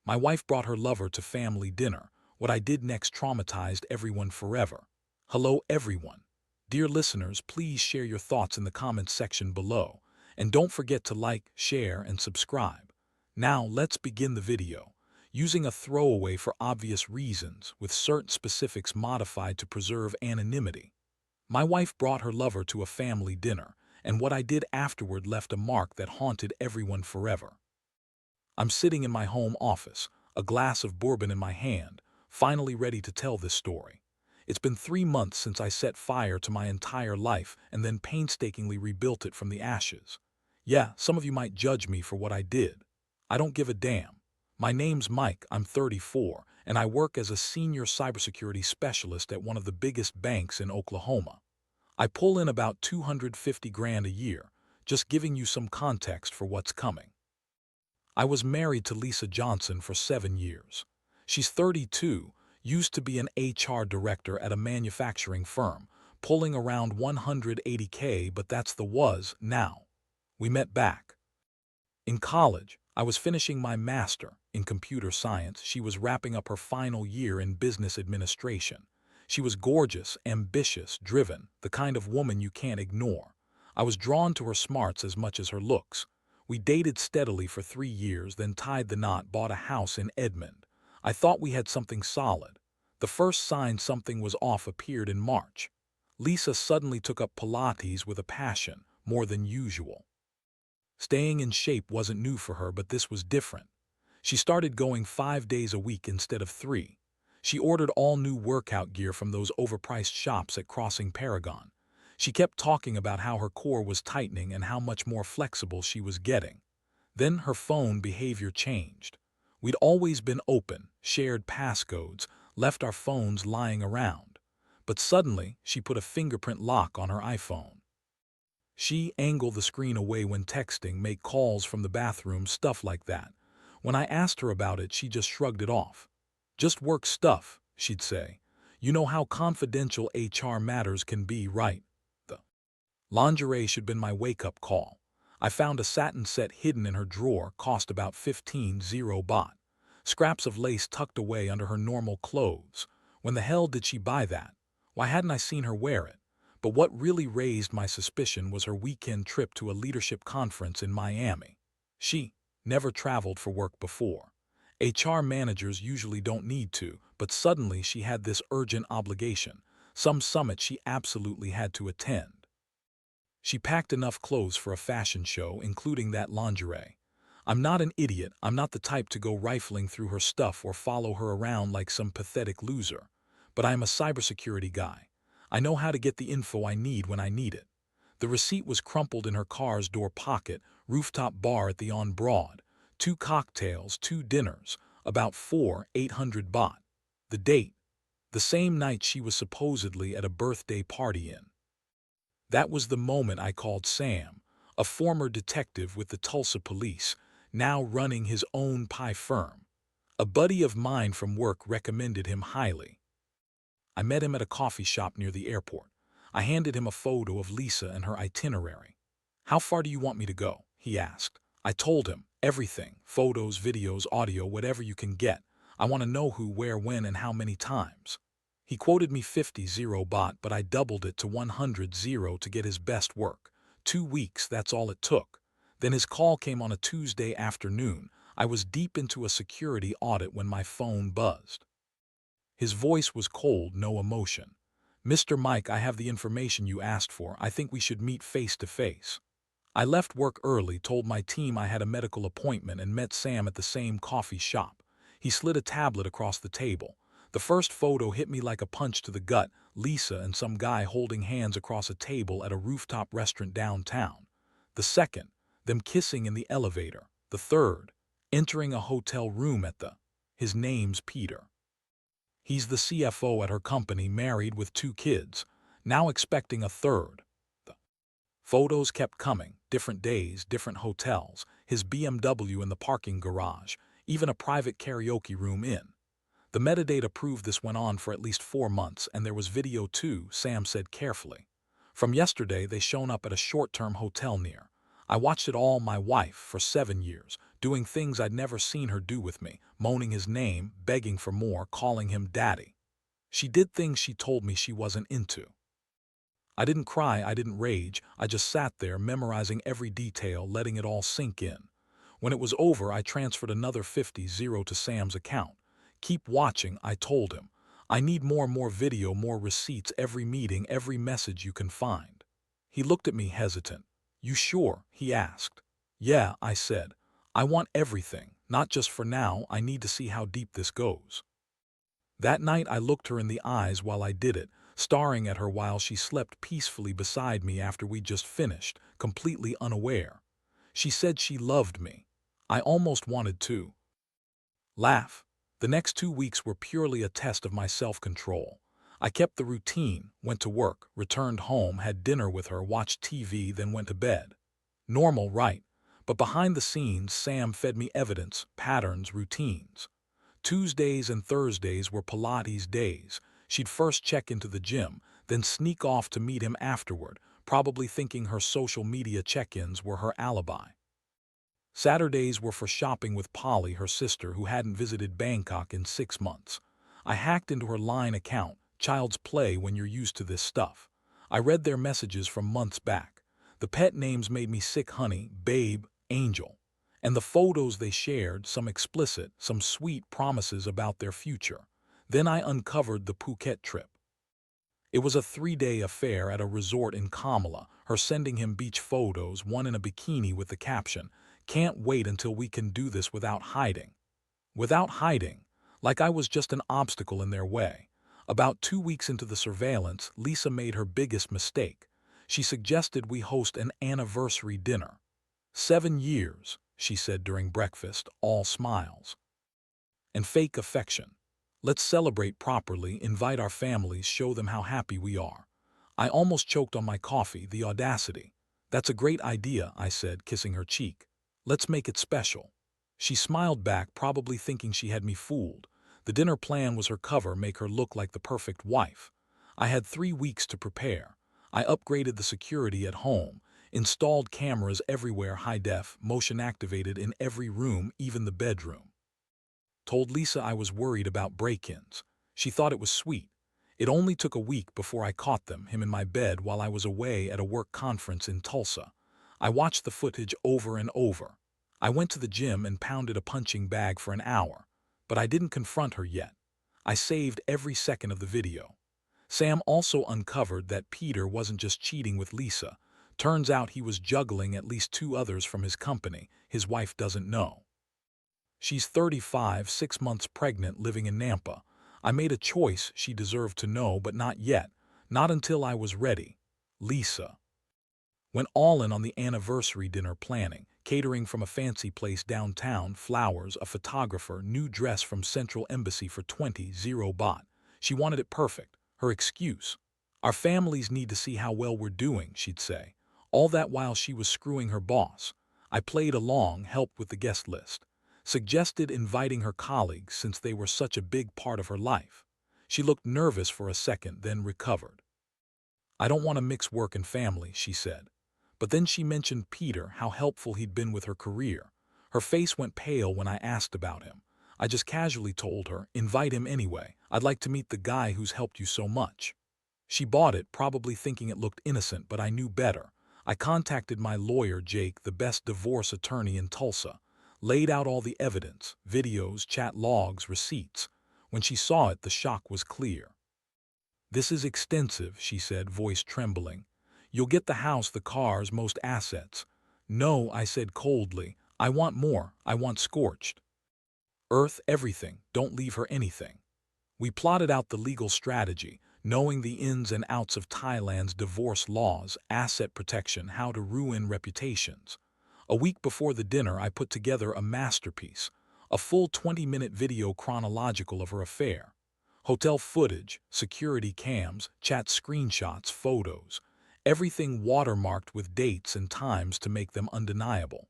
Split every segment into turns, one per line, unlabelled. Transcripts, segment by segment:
My wife brought her lover to family dinner. What I did next traumatized everyone forever. Hello, everyone. Dear listeners, please share your thoughts in the comments section below. And don't forget to like, share, and subscribe. Now, let's begin the video. Using a throwaway for obvious reasons, with certain specifics modified to preserve anonymity. My wife brought her lover to a family dinner, and what I did afterward left a mark that haunted everyone forever. I'm sitting in my home office, a glass of bourbon in my hand, finally ready to tell this story. It's been 3 months since I set fire to my entire life and then painstakingly rebuilt it from the ashes. Yeah, some of you might judge me for what I did. I don't give a damn. My name's Mike, I'm 34, and I work as a senior cybersecurity specialist at one of the biggest banks in Oklahoma. I pull in about 250 grand a year, just giving you some context for what's coming. I was married to Lisa Johnson for 7 years. She's 32, used to be an HR director at a manufacturing firm, pulling around 180K, but that's the was now. We met back. In college, I was finishing my master in computer science. She was wrapping up her final year in business administration. She was gorgeous, ambitious, driven, the kind of woman you can't ignore. I was drawn to her smarts as much as her looks. We dated steadily for 3 years, then tied the knot, bought a house in Edmond. I thought we had something solid. The first sign something was off appeared in March. Lisa suddenly took up Pilates with a passion, more than usual. Staying in shape wasn't new for her, but this was different. She started going 5 days a week instead of 3. She ordered all new workout gear from those overpriced shops at Crossing Paragon. She kept talking about how her core was tightening and how much more flexible she was getting. Then her phone behavior changed. We'd always been open, shared passcodes, left our phones lying around. But suddenly, she put a fingerprint lock on her iPhone. She angled the screen away when texting, make calls from the bathroom, stuff like that. When I asked her about it, she just shrugged it off. Just work stuff, she'd say. You know how confidential HR matters can be, right? The lingerie should have been my wake-up call. I found a satin set hidden in her drawer, cost about 15 baht. Scraps of lace tucked away under her normal clothes. When the hell did she buy that? Why hadn't I seen her wear it? But what really raised my suspicion was her weekend trip to a leadership conference in Miami. She never traveled for work before. HR managers usually don't need to, but suddenly she had this urgent obligation, some summit she absolutely had to attend. She packed enough clothes for a fashion show, including that lingerie. I'm not an idiot. I'm not the type to go rifling through her stuff or follow her around like some pathetic loser. But I'm a cybersecurity guy. I know how to get the info I need when I need it. The receipt was crumpled in her car's door pocket, rooftop bar at the On Broad. 2 cocktails, 2 dinners, about 800 baht. The date, the same night she was supposedly at a birthday party in. That was the moment I called Sam, a former detective with the Tulsa police, now running his own pie firm. A buddy of mine from work recommended him highly. I met him at a coffee shop near the airport. I handed him a photo of Lisa and her itinerary. How far do you want me to go? He asked. I told him, everything, photos, videos, audio, whatever you can get. I want to know who, where, when, and how many times. He quoted me 50 baht, but I doubled it to 100 to get his best work. 2 weeks, that's all it took. Then his call came on a Tuesday afternoon. I was deep into a security audit when my phone buzzed. His voice was cold, no emotion. Mr. Mike, I have the information you asked for. I think we should meet face to face. I left work early, told my team I had a medical appointment, and met Sam at the same coffee shop. He slid a tablet across the table. The first photo hit me like a punch to the gut. Lisa and some guy holding hands across a table at a rooftop restaurant downtown. The second, them kissing in the elevator. The third, entering a hotel room at the. His name's Peter. He's the CFO at her company, married with 2 kids, now expecting a third. The photos kept coming, different days, different hotels, his BMW in the parking garage, even a private karaoke room in. The metadata proved this went on for at least 4 months, and there was video too, Sam said carefully. From yesterday, they shown up at a short-term hotel near. I watched it all, my wife, for 7 years, doing things I'd never seen her do with me, moaning his name, begging for more, calling him daddy. She did things she told me she wasn't into. I didn't cry, I didn't rage, I just sat there memorizing every detail, letting it all sink in. When it was over, I transferred another 50 to Sam's account. Keep watching, I told him. I need more video, more receipts, every meeting, every message you can find. He looked at me hesitant. You sure? He asked. Yeah, I said. I want everything, not just for now, I need to see how deep this goes. That night I looked her in the eyes while I did it, staring at her while she slept peacefully beside me after we just finished, completely unaware. She said she loved me. I almost wanted to laugh. The next 2 weeks were purely a test of my self-control. I kept the routine, went to work, returned home, had dinner with her, watched TV, then went to bed. Normal, right? But behind the scenes, Sam fed me evidence, patterns, routines. Tuesdays and Thursdays were Pilates days. She'd first check into the gym, then sneak off to meet him afterward, probably thinking her social media check-ins were her alibi. Saturdays were for shopping with Polly, her sister, who hadn't visited Bangkok in 6 months. I hacked into her Line account, child's play when you're used to this stuff. I read their messages from months back. The pet names made me sick, honey, babe, angel. And the photos they shared, some explicit, some sweet promises about their future. Then I uncovered the Phuket trip. It was a 3-day affair at a resort in Kamala, her sending him beach photos, one in a bikini with the caption, "Can't wait until we can do this without hiding." Without hiding, like I was just an obstacle in their way. About 2 weeks into the surveillance, Lisa made her biggest mistake. She suggested we host an anniversary dinner. 7 years, she said during breakfast, all smiles. And fake affection. Let's celebrate properly, invite our families, show them how happy we are. I almost choked on my coffee, the audacity. That's a great idea, I said, kissing her cheek. Let's make it special. She smiled back, probably thinking she had me fooled. The dinner plan was her cover, make her look like the perfect wife. I had 3 weeks to prepare. I upgraded the security at home, installed cameras everywhere, high def, motion activated in every room, even the bedroom. Told Lisa I was worried about break-ins. She thought it was sweet. It only took a week before I caught them, him in my bed while I was away at a work conference in Tulsa. I watched the footage over and over. I went to the gym and pounded a punching bag for an hour, but I didn't confront her yet. I saved every second of the video. Sam also uncovered that Peter wasn't just cheating with Lisa. Turns out he was juggling at least 2 others from his company. His wife doesn't know. She's 35, 6 months pregnant, living in Nampa. I made a choice she deserved to know, but not yet. Not until I was ready. Lisa went all in on the anniversary dinner planning, catering from a fancy place downtown, flowers, a photographer, new dress from Central Embassy for 20 baht. She wanted it perfect. Her excuse: our families need to see how well we're doing, she'd say. All that while she was screwing her boss. I played along, helped with the guest list. Suggested inviting her colleagues since they were such a big part of her life. She looked nervous for a second, then recovered. I don't want to mix work and family, she said. But then she mentioned Peter, how helpful he'd been with her career. Her face went pale when I asked about him. I just casually told her, invite him anyway. I'd like to meet the guy who's helped you so much. She bought it, probably thinking it looked innocent, but I knew better. I contacted my lawyer, Jake, the best divorce attorney in Tulsa. Laid out all the evidence, videos, chat logs, receipts. When she saw it, the shock was clear. This is extensive, she said, voice trembling. You'll get the house, the cars, most assets. No, I said coldly. I want more. I want scorched earth, everything. Don't leave her anything. We plotted out the legal strategy, knowing the ins and outs of Thailand's divorce laws, asset protection, how to ruin reputations. A week before the dinner, I put together a masterpiece, a full 20-minute video chronological of her affair. Hotel footage, security cams, chat screenshots, photos, everything watermarked with dates and times to make them undeniable.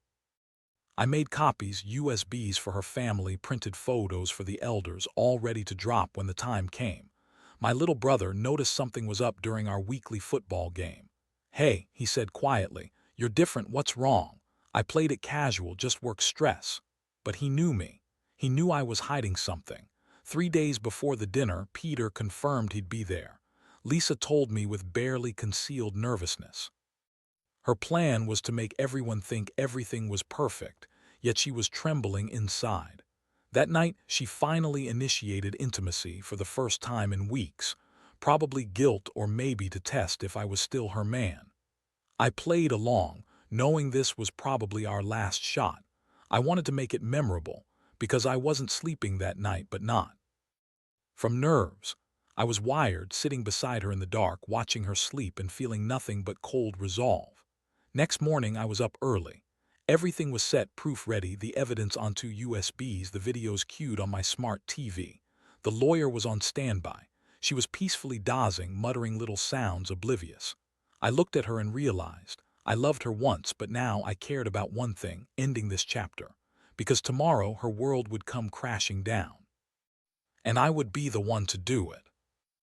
I made copies, USBs for her family, printed photos for the elders, all ready to drop when the time came. My little brother noticed something was up during our weekly football game. Hey, he said quietly, you're different, what's wrong? I played it casual, just work stress. But he knew me. He knew I was hiding something. 3 days before the dinner, Peter confirmed he'd be there. Lisa told me with barely concealed nervousness. Her plan was to make everyone think everything was perfect, yet she was trembling inside. That night, she finally initiated intimacy for the first time in weeks, probably guilt or maybe to test if I was still her man. I played along, knowing this was probably our last shot. I wanted to make it memorable, because I wasn't sleeping that night but not. From nerves, I was wired, sitting beside her in the dark, watching her sleep and feeling nothing but cold resolve. Next morning, I was up early. Everything was set, proof ready, the evidence on 2 USBs, the videos queued on my smart TV. The lawyer was on standby. She was peacefully dozing, muttering little sounds, oblivious. I looked at her and realized I loved her once, but now I cared about one thing: ending this chapter. Because tomorrow her world would come crashing down. And I would be the one to do it.